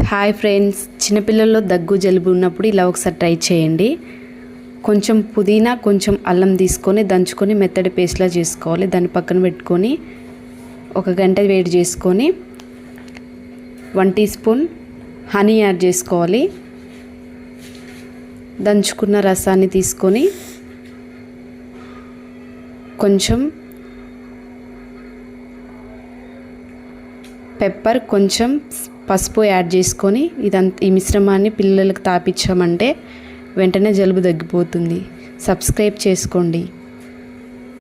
Hi friends, చిన్నపిల్లల్లో దగ్గు జలుబు ఉన్నప్పుడు ఇలా ఒకసారి ట్రై చేయండి. కొంచెం పుదీనా, కొంచెం అల్లం తీసుకొని దంచుకొని మెత్తడి పేస్ట్లా చేసుకోవాలి. దాన్ని పక్కన పెట్టుకొని 1 గంట వేడి చేసుకొని 1 టీ స్పూన్ హనీ యాడ్ చేసుకోవాలి. దంచుకున్న రసాన్ని తీసుకొని కొంచెం పెప్పర్, కొంచెం పసుపు యాడ్ చేసుకొని ఈ మిశ్రమాన్ని పిల్లలకు తాపించామంటే వెంటనే జలుబు తగ్గిపోతుంది. సబ్స్క్రైబ్ చేసుకోండి.